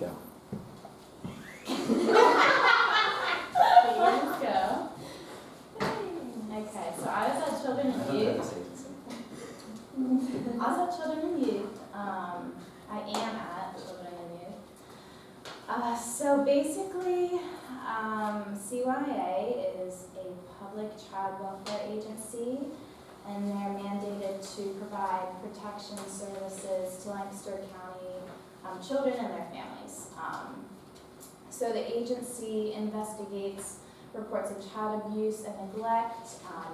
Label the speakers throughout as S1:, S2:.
S1: Go.
S2: Years ago. Okay, so I was at Children and Youth. I was at Children and Youth. I am at Children and Youth. So basically, CYA is a public child welfare agency, and they're mandated to provide protection services to Lancaster County children and their families. So the agency investigates reports of child abuse and neglect.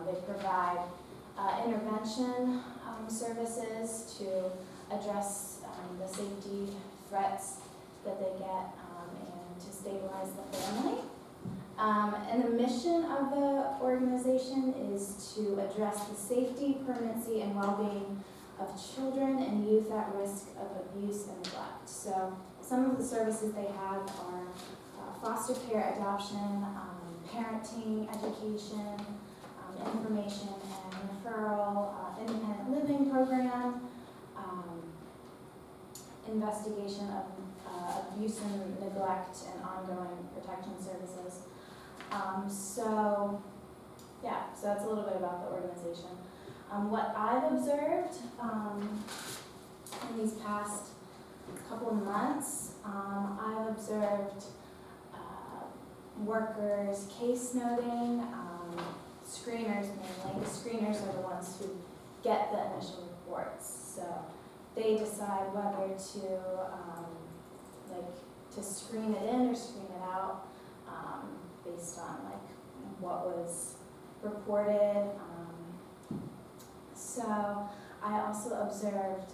S2: They provide intervention services to address the safety threats that they get and to stabilize the family. And the mission of the organization is to address the safety, permanency, and well-being of children and youth at risk of abuse and neglect. So some of the services they have are foster care, adoption, parenting, education, information and referral, independent living program, investigation of abuse and neglect and ongoing protection services. So that's a little bit about the organization. What I've observed in these past couple of months, I've observed workers case noting, screeners mainly. The screeners are the ones who get the initial reports. So they decide whether to screen it in or screen it out based on what was reported. So I also observed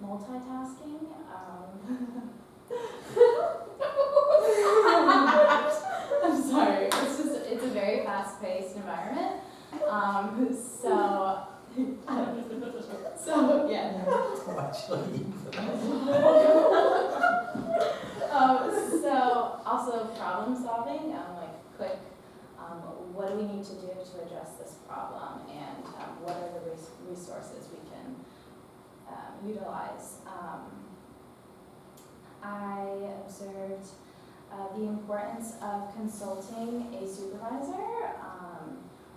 S2: multitasking. I'm sorry, it's a very fast-paced environment. So yeah. So also problem solving, quick, what do we need to do to address this problem, and what are the resources we can utilize. I observed the importance of consulting a supervisor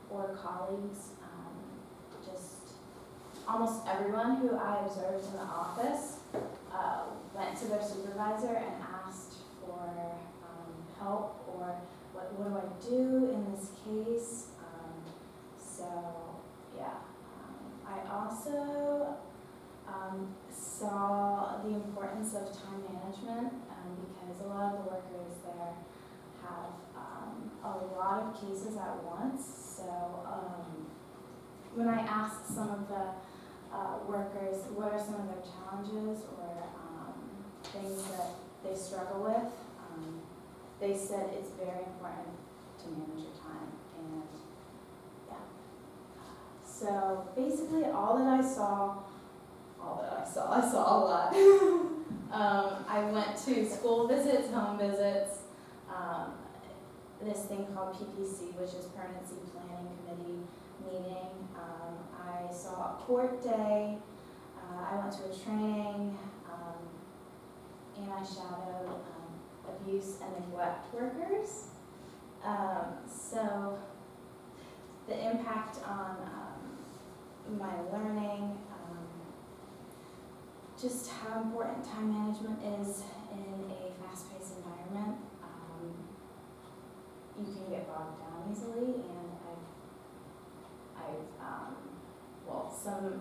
S2: or colleagues. Just almost everyone who I observed in the office went to their supervisor and asked for help, or what do I do in this case? I also saw the importance of time management because a lot of the workers there have a lot of cases at once. So when I asked some of the workers what are some of their challenges or things that they struggle with, they said it's very important to manage your time. And so basically I saw a lot. I went to school visits, home visits, this thing called PPC, which is Permanency Planning Committee meeting. I saw a court day. I went to a training, and I shadowed abuse and neglect workers. So the impact on my learning, just how important time management is in a fast-paced environment. You can get bogged down easily, and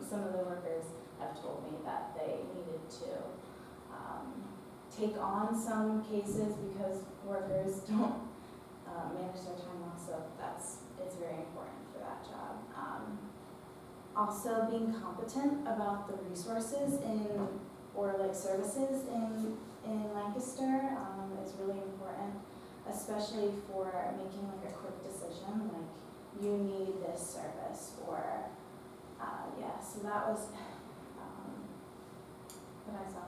S2: some of the workers have told me that they needed to take on some cases because workers don't manage their time well, so it's very important for that job. Also, being competent about the resources services in Lancaster is really important, especially for making a quick decision, you need this service, or so that was what I saw.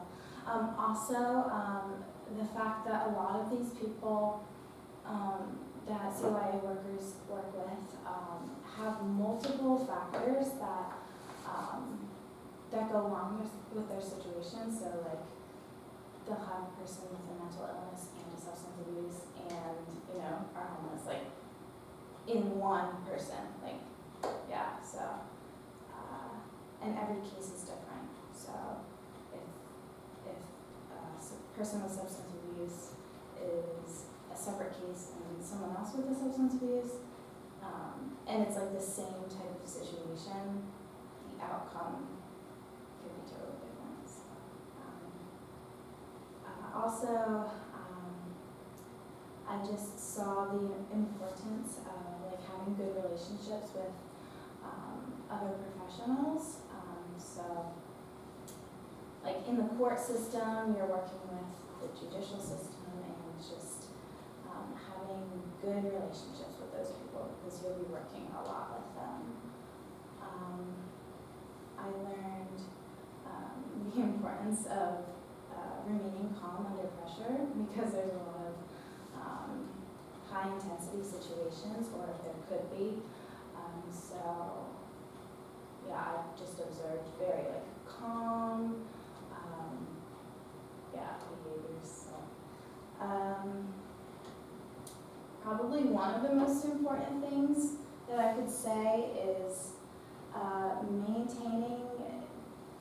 S2: Also, the fact that a lot of these people that CYA workers work with have multiple factors that go along with their situation. So they'll have a person with a mental illness and a substance abuse and, you know, are homeless, like, in one person, like, yeah, so, and every case is different, so if a person with substance abuse is a separate case and someone else with a substance abuse, and it's like the same type of situation, the outcome could be totally different. So, also, I just saw the importance of like having good relationships with other professionals. So, like in the court system, you're working with the judicial system, and just having good relationships with those people because you'll be working a lot with them. I learned the importance of remaining calm under pressure because there's a lot of high intensity situations, or if there could be. So yeah, I've just observed very like calm behaviors. So probably one of the most important things that I could say is maintaining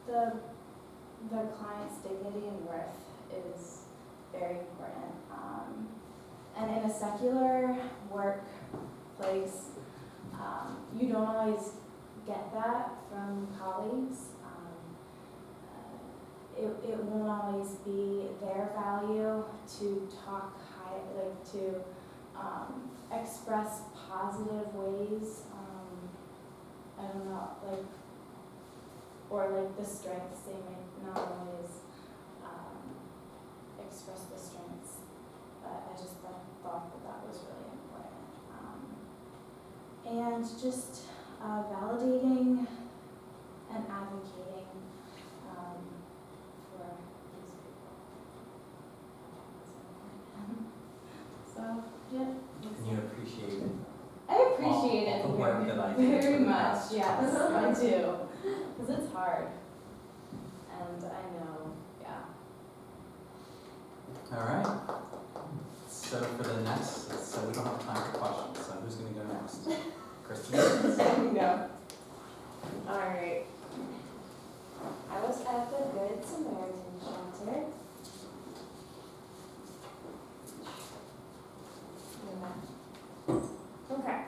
S2: the client's dignity and worth is very important. And in a secular workplace, you don't always get that from colleagues. It won't always be their value to talk high, like to express positive ways. I don't know, like, or like the strengths, they might not always express the strengths, but I just thought that was really important. And just validating and advocating for these people. So, yeah.
S1: And you appreciate it.
S2: I appreciate it
S1: all the work that I do
S2: very
S1: for the
S2: much,
S1: past
S2: yes,
S1: 20
S2: I
S1: years.
S2: do, because it's hard, and I know, yeah.
S1: All right. So for the next, so we don't have time for questions, so who's going to go next? Kristen?
S3: No. All right. I was at the Good Samaritan shelter. Okay.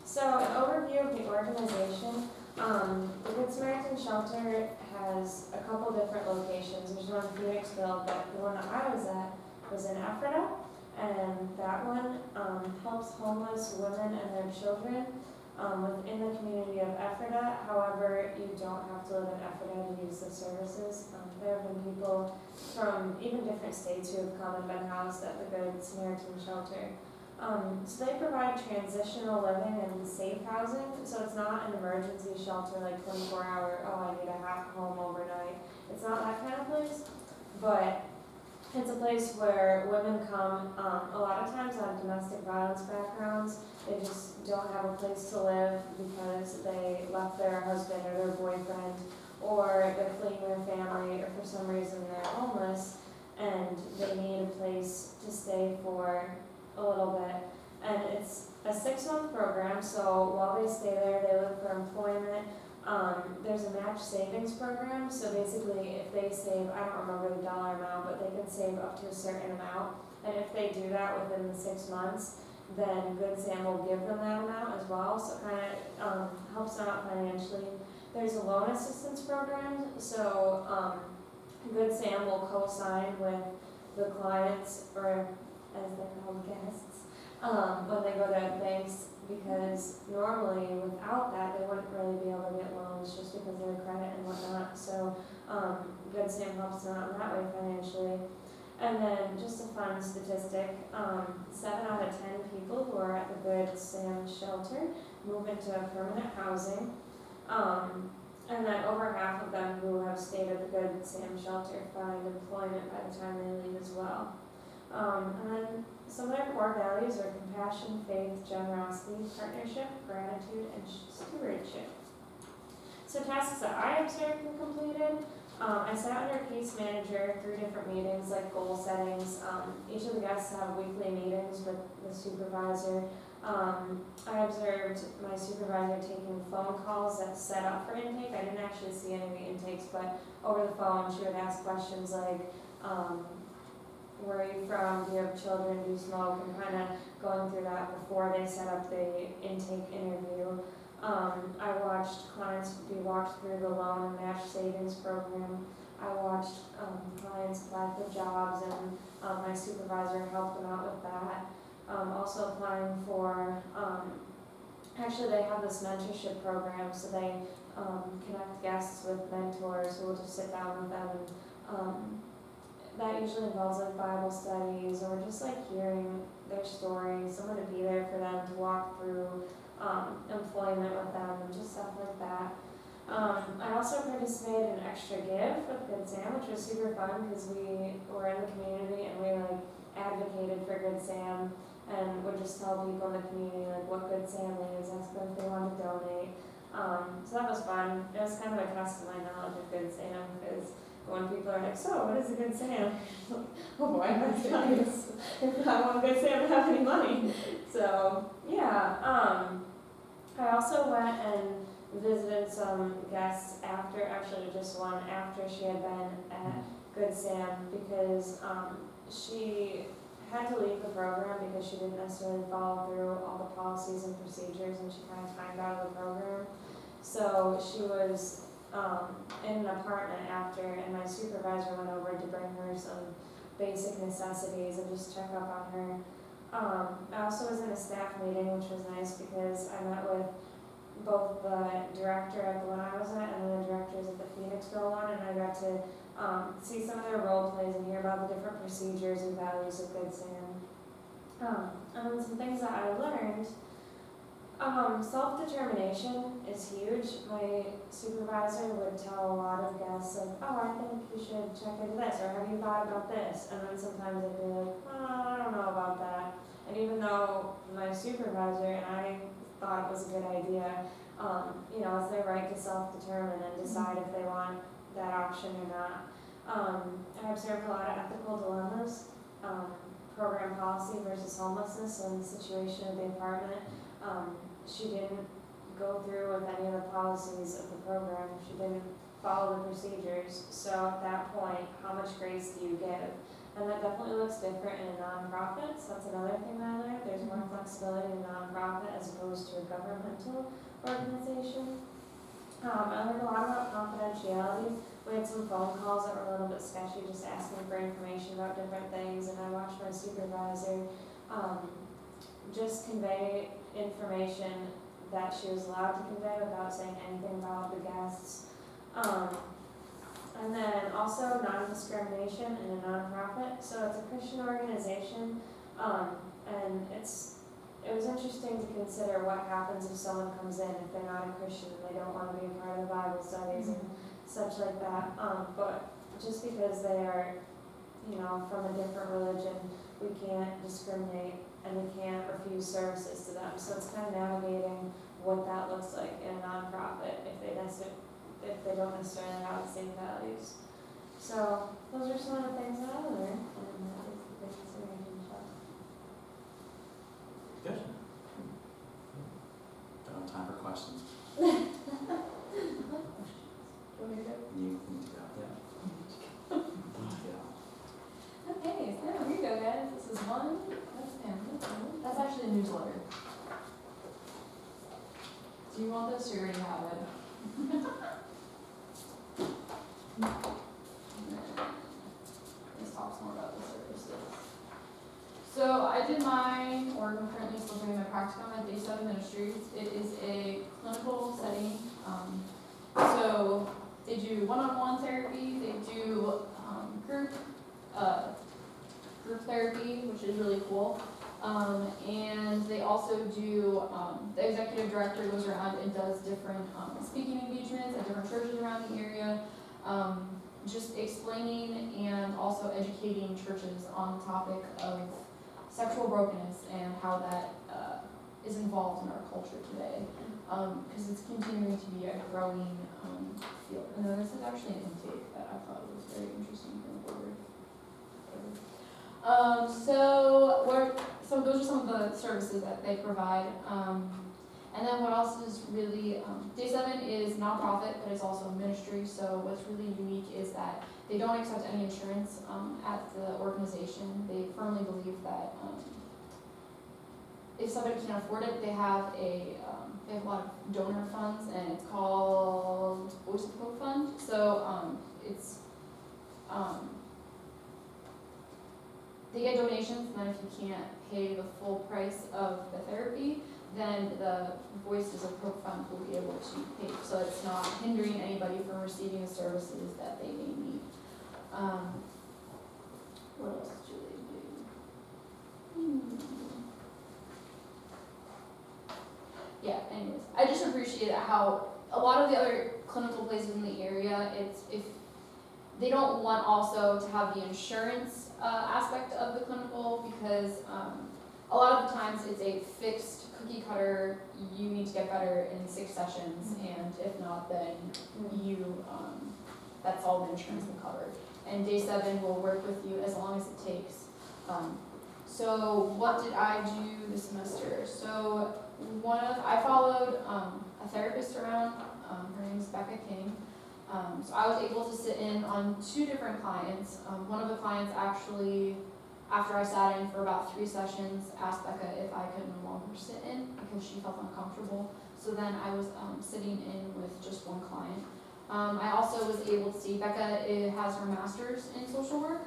S3: So an overview of the organization. The Good Samaritan shelter has a couple different locations. There's one in Phoenixville, but the one that I was at was in Ephrata, and that one helps homeless women and their children within the community of Ephrata. However, you don't have to live in Ephrata to use the services. There have been people from even different states who have come and been housed at the Good Samaritan shelter. So they provide transitional living and safe housing. So it's not an emergency shelter like 24-hour, oh, I need a home overnight. It's not that kind of place, but it's a place where women come, a lot of times on domestic violence backgrounds. They just don't have a place to live because they left their husband or their boyfriend, or they're fleeing their family, or for some reason they're homeless and they need a place to stay for a little bit. And it's a 6-month program, so while they stay there, they look for employment. There's a match savings program, so basically if they save, I don't remember the dollar amount, but they can save up to a certain amount. And if they do that within the 6 months, then Good Sam will give them that amount as well, so it kind of helps them out financially. There's a loan assistance program, so Good Sam will co-sign with the clients, or as they're called, guests, when they go to banks, because normally without that they wouldn't really be able to get loans just because of their credit and whatnot. So Good Sam helps them out in that way financially. And then just a fun statistic, 7 out of 10 people who are at the Good Sam shelter move into permanent housing. And then over half of them who have stayed at the Good Sam shelter find employment by the time they leave as well. And then some of their core values are compassion, faith, generosity, partnership, gratitude, and stewardship. So tasks that I observed and completed, I sat under case manager through different meetings, like goal settings. Each of the guests have weekly meetings with the supervisor. I observed my supervisor taking phone calls that set up for intake. I didn't actually see any of the intakes, but over the phone, she would ask questions like, where are you from, do you have children, do you smoke, and kind of going through that before they set up the intake interview. I watched clients be walked through the loan and match savings program. I watched clients apply for jobs, and my supervisor helped them out with that. Also applying for, actually they have this mentorship program, so they connect guests with mentors who will just sit down with them, and that usually involves like Bible studies or just like hearing their stories, someone to be there for them, to walk through employment with them and just stuff like that. I also participated in Extra Give with Good Sam, which was super fun because we were in the community and we like advocated for Good Sam and would just tell people in the community like what Good Sam is, ask them if they want to donate. So that was fun. It was kind of a test of my knowledge of Good Sam because when people are like, so what is a Good Sam? Oh boy, that's nice. If I want Good Sam to have any money. So yeah, I also went and visited some guests after, actually just one after she had been at Good Sam because she had to leave the program because she didn't necessarily follow through all the policies and procedures and she kind of timed out of the program. So she was in an apartment after, and my supervisor went over to bring her some basic necessities and just check up on her. I also was in a staff meeting, which was nice because I met with both the director at the one I was at and then the directors at the Phoenixville one, and I got to see some of their role plays and hear about the different procedures and values of Good Sam. And then some things that I learned. Self-determination is huge. My supervisor would tell a lot of guests like, oh, I think you should check into this, or have you thought about this? And then sometimes they'd be like, oh, I don't know about that. And even though my supervisor and I thought it was a good idea, it's their right to self-determine and decide if they want that option or not. I observed a lot of ethical dilemmas, program policy versus homelessness, and the situation of the apartment. She didn't go through with any of the policies of the program. She didn't follow the procedures. So at that point, how much grace do you give? And that definitely looks different in a nonprofit. So that's another thing that I learned. There's more flexibility in a nonprofit as opposed to a governmental organization. I learned a lot about confidentiality. We had some phone calls that were a little bit sketchy, just asking for information about different things, and I watched my supervisor just convey information that she was allowed to convey without saying anything about the guests. And then also non-discrimination in a nonprofit. So it's a Christian organization, and it was interesting to consider what happens if someone comes in if they're not a Christian and they don't want to be a part of the Bible studies and such like that. But just because they are, from a different religion, we can't discriminate and we can't refuse services to them. So it's kind of navigating what that looks like in a nonprofit if they don't necessarily have the same values. So those are some of the things that I learned, and that is the big consideration stuff.
S1: Good. Don't have time for questions.
S2: Do you want me to go?
S1: You need to go. Yeah.
S4: Okay, so here you go, guys. This is one. That's actually a newsletter. Do you want this or you already have it? This talks more about the services. So I did mine, or I'm currently still doing my practicum at Day 7 Ministries. It is a clinical setting. So they do one-on-one therapy, they do group therapy, which is really cool. And they also do, the executive director goes around and does different speaking engagements at different churches around the area, just explaining and also educating churches on the topic of sexual brokenness and how that is involved in our culture today, because it's continuing to be a growing field. And then this is actually an intake that I thought was very interesting from the board. So those are some of the services that they provide. And then what else is really, Day 7 is nonprofit, but it's also a ministry. So what's really unique is that they don't accept any insurance at the organization. They firmly believe that if somebody can't afford it, they have a lot of donor funds, and it's called Voice of Hope Fund. So they get donations, and then if you can't pay the full price of the therapy, then the Voices of Hope Fund will be able to pay. So it's not hindering anybody from receiving the services that they may need. What else do they do? Yeah, anyways, I just appreciate how a lot of the other clinical places in the area, it's if they don't want also to have the insurance aspect of the clinical, because a lot of the times it's a fixed cookie cutter, you need to get better in 6 sessions, and if not, then you, that's all the insurance will cover. And Day 7 will work with you as long as it takes. So what did I do this semester? So I followed a therapist around, her name is Becca King. So I was able to sit in on 2 different clients. One of the clients actually, after I sat in for about 3 sessions, asked Becca if I could no longer sit in because she felt uncomfortable. So then I was sitting in with just 1 client. I also was able to see Becca has her master's in social work.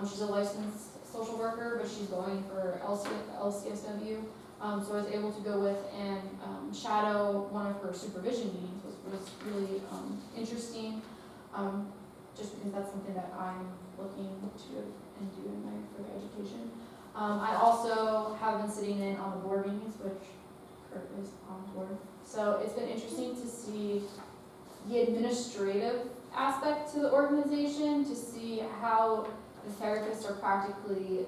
S4: She's a licensed social worker, but she's going for LCSW. So I was able to go with and shadow one of her supervision meetings, which was really interesting, just because that's something that I'm looking to and do in my further education. I also have been sitting in on the board meetings, which Kurt is on board. So it's been interesting to see the administrative aspect to the organization, to see how the therapists are practically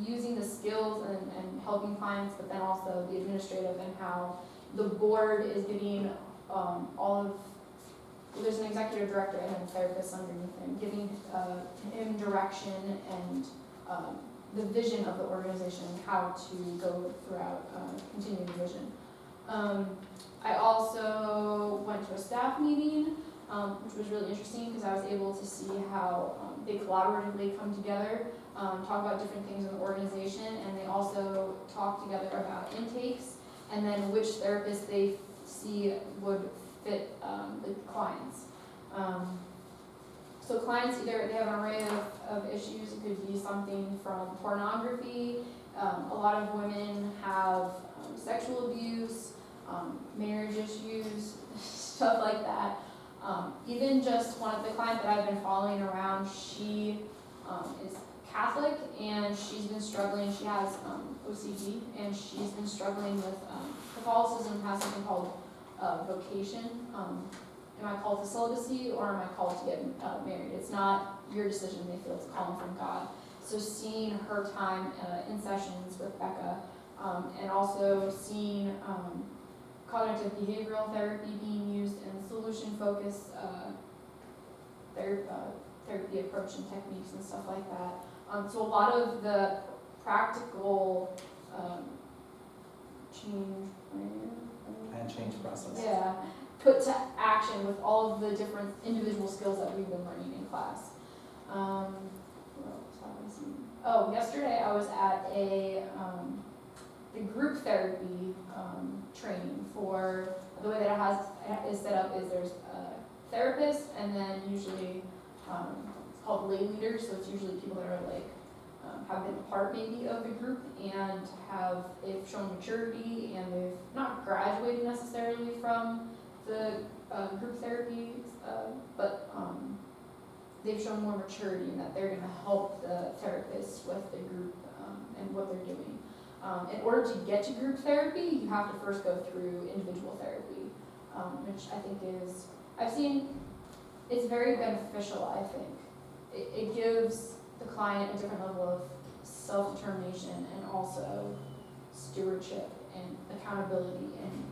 S4: using the skills and helping clients, but then also the administrative and how the board is getting there's an executive director and then therapists underneath him, giving him direction and the vision of the organization, how to go throughout continuing the vision. I also went to a staff meeting, which was really interesting because I was able to see how they collaboratively come together, talk about different things in the organization, and they also talk together about intakes and then which therapists they see would fit the clients. So clients either, they have an array of issues. It could be something from pornography. A lot of women have sexual abuse, marriage issues, stuff like that. Even just one of the clients that I've been following around, she is Catholic and she's been struggling. She has OCD and she's been struggling with Catholicism has something called vocation. Am I called to celibacy or am I called to get married? It's not your decision. They feel it's a calling from God. So seeing her time in sessions with Becca, and also seeing cognitive behavioral therapy being used and solution-focused therapy approach and techniques and stuff like that. So a lot of the practical
S1: change process.
S4: Yeah, put to action with all of the different individual skills that we've been learning in class. What else have I seen? Oh, yesterday I was at the group therapy training for the way that it is set up is there's a therapist and then usually it's called lay leaders, so it's usually people that are like have been a part maybe of the group and they've shown maturity and they've not graduated necessarily from the group therapy, but they've shown more maturity in that they're going to help the therapists with the group and what they're doing. In order to get to group therapy, you have to first go through individual therapy, which I think I've seen, it's very beneficial, I think. It gives the client a different level of self-determination and also stewardship and accountability, and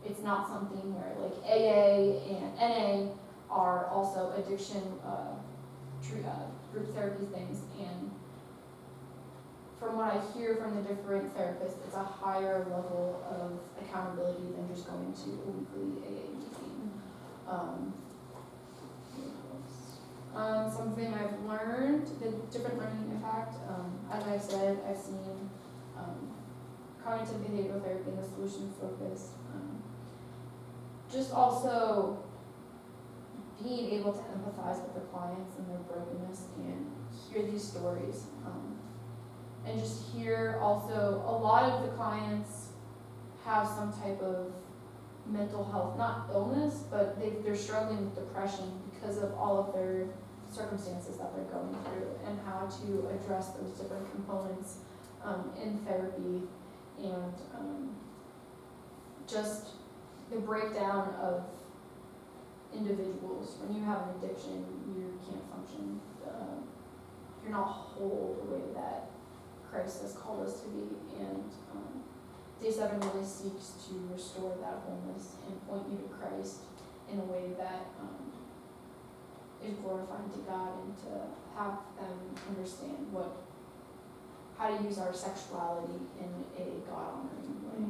S4: it's not something where like AA and NA are also addiction group therapy things, and from what I hear from the different therapists, it's a higher level of accountability than just going to a weekly AA meeting. Something I've learned, the different learning impact, as I said, I've seen cognitive behavioral therapy and the solution focused. Just also being able to empathize with the clients and their brokenness and hear these stories. And just hear also, a lot of the clients have some type of mental health, not illness, but they're struggling with depression because of all of their circumstances that they're going through, and how to address those different components in therapy, and just the breakdown of individuals. When you have an addiction, you can't function. You're not whole the way that Christ has called us to be, and Day 7 really seeks to restore that wholeness and point you to Christ in a way that is glorifying to God, and to have them understand how to use our sexuality in a God-honoring way.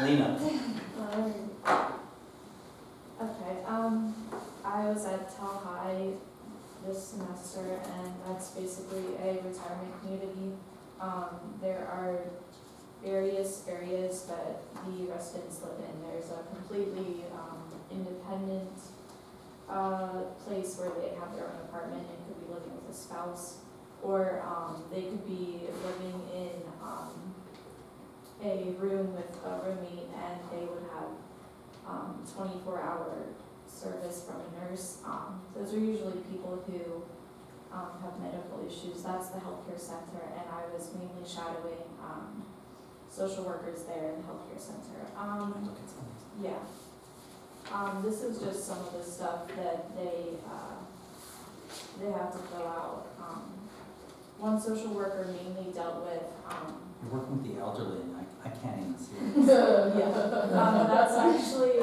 S1: Lena.
S3: Okay, I was at Tel High this semester, and that's basically a retirement community. There are various areas that the residents live in. There's a completely independent place where they have their own apartment and could be living with a spouse, or they could be living in a room with a roommate, and they would have 24-hour service from a nurse. Those are usually people who have medical issues. That's the healthcare center, and I was mainly shadowing social workers there in the healthcare center. Yeah. This is just some of the stuff that they have to fill out. One social worker mainly dealt with
S1: You're working with the elderly, and I can't even see it.
S3: that's actually,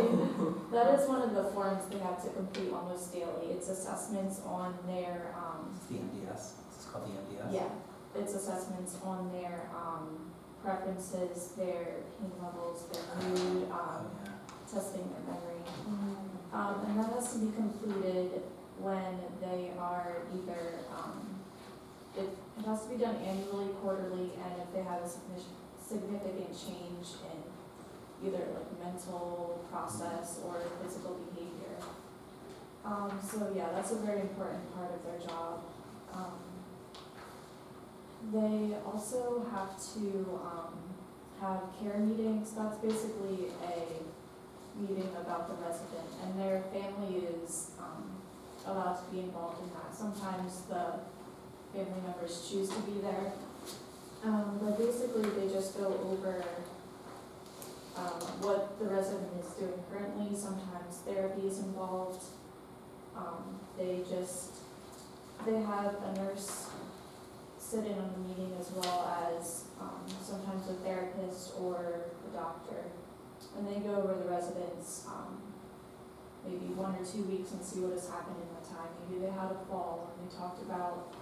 S3: that is one of the forms they have to complete almost daily. It's assessments on their,
S1: It's the MDS, it's called the MDS?
S3: yeah, it's assessments on their preferences, their pain levels, their mood,
S1: Yeah.
S3: testing their memory. And that has to be completed when they are either, it has to be done annually, quarterly, and if they have a significant change in either like mental process or physical behavior. So yeah, that's a very important part of their job. They also have to have care meetings. That's basically a meeting about the resident, and their family is allowed to be involved in that. Sometimes the family members choose to be there. But basically they just go over what the resident is doing currently. Sometimes therapy is involved. They have a nurse sit in on the meeting, as well as sometimes a therapist or a doctor. And they go over the residents maybe 1 or 2 weeks and see what has happened in that time. Maybe they had a fall, and they talked about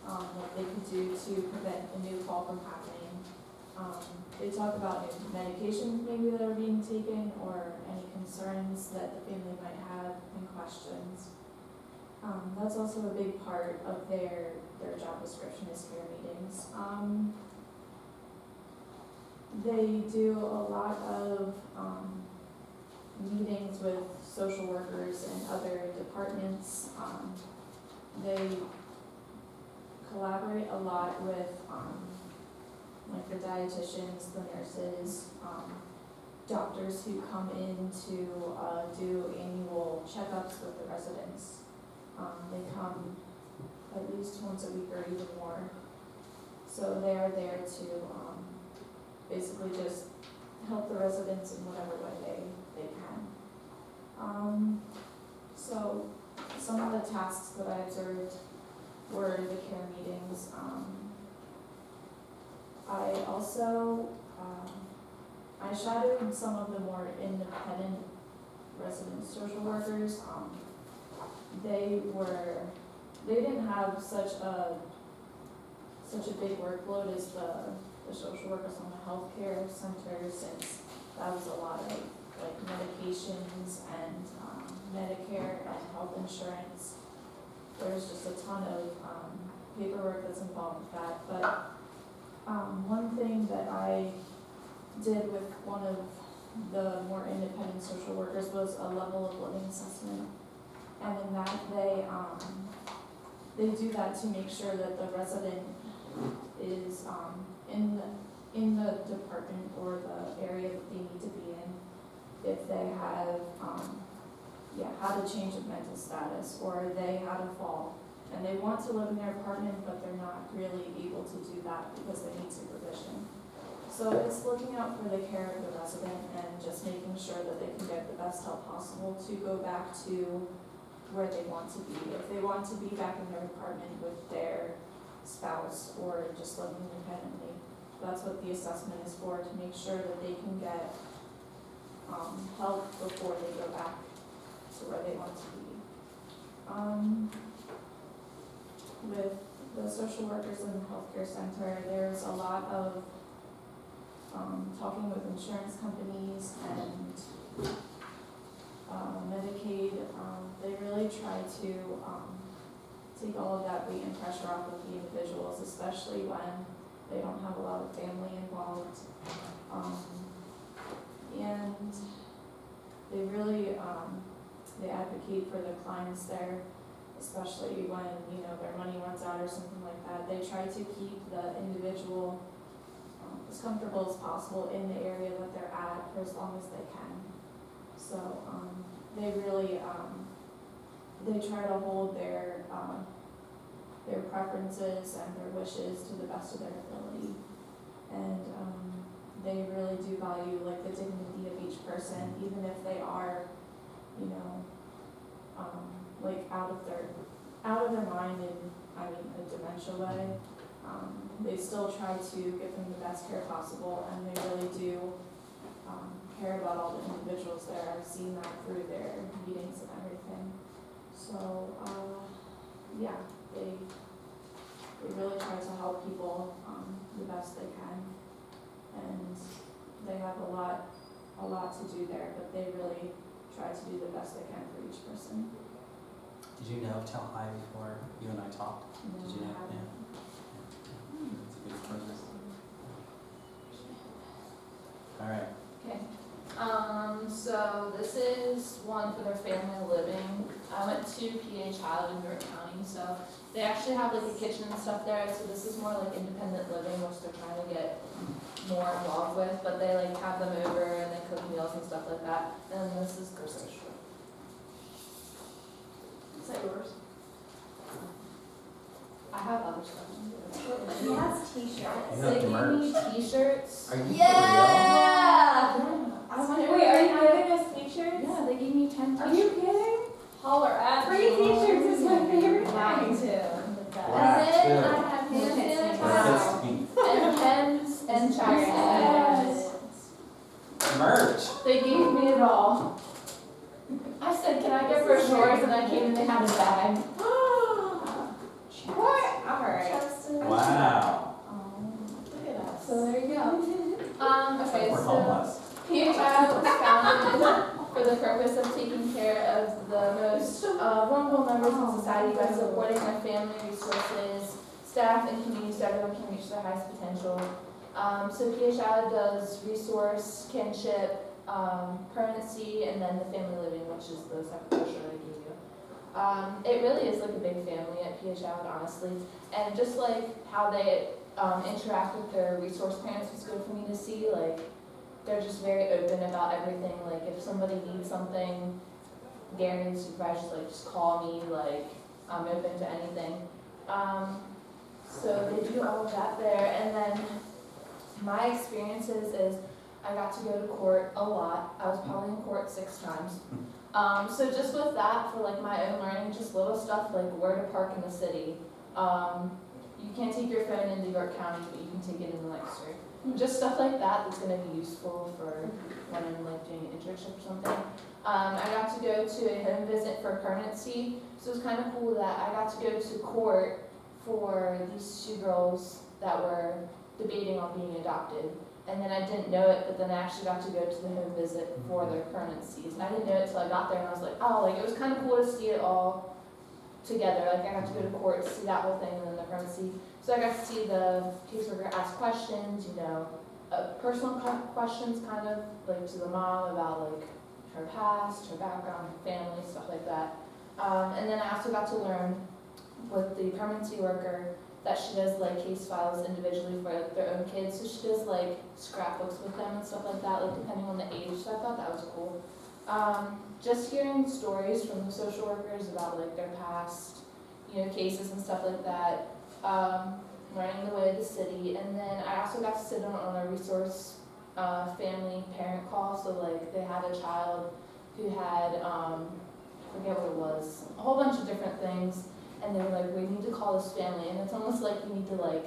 S3: what they could do to prevent a new fall from happening. They talk about new medications maybe that are being taken, or any concerns that the family might have, and questions. That's also a big part of their job description, is care meetings. They do a lot of meetings with social workers and other departments. They collaborate a lot with like the dietitians, the nurses, doctors who come in to do annual checkups with the residents. They come at least once a week or even more. So they are there to basically just help the residents in whatever way they can. So
S2: some of the tasks that I observed were the care meetings. I also, I shadowed some of the more independent resident social workers. They didn't have such a big workload as the social workers on the healthcare center, since that was a lot of like medications and Medicare and health insurance. There's just a ton of paperwork that's involved with that. But one thing that I did with one of the more independent social workers was a level of living assessment. And in that they do that to make sure that the resident is in the department or the area that they need to be in. If they have had a change of mental status, or they had a fall and they want to live in their apartment but they're not really able to do that because they need supervision. So it's looking out for the care of the resident and just making sure that they can get the best help possible to go back to where they want to be. If they want to be back in their apartment with their spouse or just living independently, that's what the assessment is for, to make sure that they can get help before they go back to where they want to be. With the social workers in the healthcare center, there's a lot of talking with insurance companies and Medicaid. They really try to take all of that weight and pressure off of the individuals, especially when they don't have a lot of family involved. And they really they advocate for the clients there, especially when their money runs out or something like that. They try to keep the individual as comfortable as possible in the area that they're at for as long as they can. So they really they try to hold their preferences and their wishes to the best of their ability, and they really do value like the dignity of each person, even if they are like out of their mind in a dementia way. They still try to give them the best care possible, and they really do care about all the individuals there. I've seen that through their meetings and everything. So they really try to help people the best they can, and they have a lot to do there, but they really try to do the best they can for each person.
S1: Did you know Tell Hi before you and I talked? Did you know?
S2: I haven't.
S1: That's a good purpose. All right.
S4: Okay. So this is one for their family living. I went to PA Child in York County, so they actually have like a kitchen and stuff there. So this is more like independent living, which they're trying to get more involved with. But they like have them over and they cook meals and stuff like that. And this is grocery. Is that yours? I have other stuff.
S3: He has t-shirts.
S1: You
S4: They
S1: have the
S4: gave me
S1: merch.
S4: t-shirts.
S1: Are you
S4: Yeah! I wonder
S3: Wait, are you giving us t-shirts?
S4: Yeah, they gave me 10
S3: Are you kidding?
S4: Holler at
S3: Free t-shirts is my favorite
S4: Mine
S3: thing.
S4: too.
S1: Wow,
S4: And then
S1: too.
S4: I have hand
S1: for
S2: Wow.
S1: real?
S4: sanitizer and pens and chapstick.
S3: Yes.
S1: Merch.
S4: They gave me it all. I said, can I get brochures? And I came and they had a bag.
S3: What? Alright.
S1: Wow.
S4: Look at us.
S2: So there you go.
S4: Okay,
S1: We're
S4: so
S1: homeless.
S4: PHI was founded for the purpose of taking care of the most vulnerable members in society by supporting their family resources, staff, and communities so everyone can reach their highest potential. So PHI does resource, kinship, permanency, and then the family living, which is the second brochure I gave you. It really is like a big family at PHI, honestly, and just like how they interact with their resource parents was good for me to see. Like, they're just very open about everything. Like, if somebody needs something, Gary and the supervisor's like, just call me, like, I'm open to anything. So they do all of that there, and then my experiences is I got to go to court a lot. I was probably in court 6 times. So just with that, for like my own learning, just little stuff like where to park in the city. You can't take your phone into York County, but you can take it into Lancaster. Just stuff like that that's gonna be useful for when I'm like doing an internship or something. I got to go to a home visit for permanency, so it was kind of cool that I got to go to court for these 2 girls that were debating on being adopted. And then I didn't know it, but then I actually got to go to the home visit for their permanencies. And I didn't know it until I got there, and I was like, oh, like it was kind of cool to see it all together. Like I got to go to court, see that whole thing, and then the permanency. So I got to see the caseworker ask questions, you know, personal questions kind of, like to the mom about like her past, her background, her family, stuff like that. And then I also got to learn with the permanency worker that she does like case files individually for like, their own kids. So she does like scrapbooks with them and stuff like that, like depending on the age. So I thought that was cool. Just hearing stories from the social workers about like their past, you know, cases and stuff like that. Learning the way of the city, and then I also got to sit on a resource family parent call. So like they had a child who had I forget what it was, a whole bunch of different things, and they were like, we need to call this family, and it's almost like you need to like,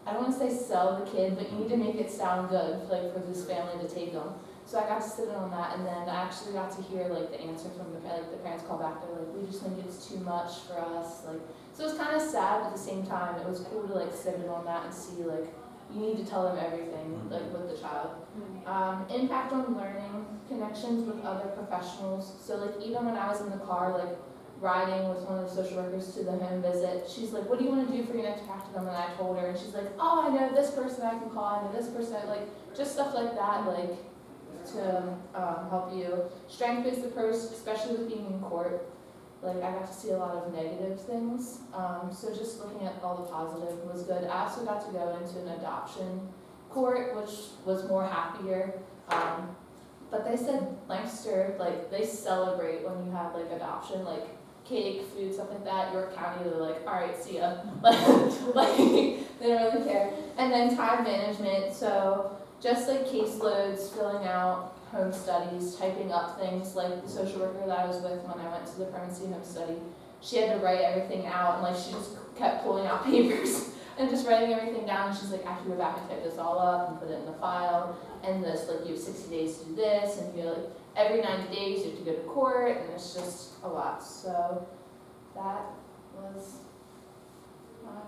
S4: I don't want to say sell the kid, but you need to make it sound good, like for this family to take them. So I got to sit in on that, and then I actually got to hear like the answer from the parents call back. They're like, we just think it's too much for us, like. So it was kind of sad, but at the same time, it was cool to like sit in on that and see like, you need to tell them everything, like with the child. Impact on learning, connections with other professionals. So like even when I was in the car, like riding with one of the social workers to the home visit, she's like, what do you want to do for your next practicum? And I told her, and she's like, oh, I know this person I can call, I know this person, like just stuff like that, like to help you. Strength-based approach, especially with being in court. Like I got to see a lot of negative things, so just looking at all the positive was good. I also got to go into an adoption court, which was more happier. But they said Lancaster, like they celebrate when you have like adoption, like cake, food, stuff like that. York County, they're like, all right, see ya. like they don't really care. And then time management, so just like caseloads, filling out home studies, typing up things, like the social worker that I was with when I went to the permanency home study. She had to write everything out, and like she just kept pulling out papers and just writing everything down. And she's like, I have to go back and type this all up and put it in the file. And this, like you have 60 days to do this, and you know, like every 90 days you have to go to court, and it's just a lot. So that was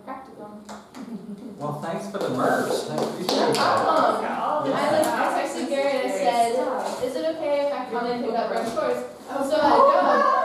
S4: practicum.
S1: Well, thanks for the merch. I appreciate
S4: No
S1: that.
S4: problem.
S1: Yeah.
S4: I texted Gary and I said, is it okay if I come and pick up brush toys? So I go.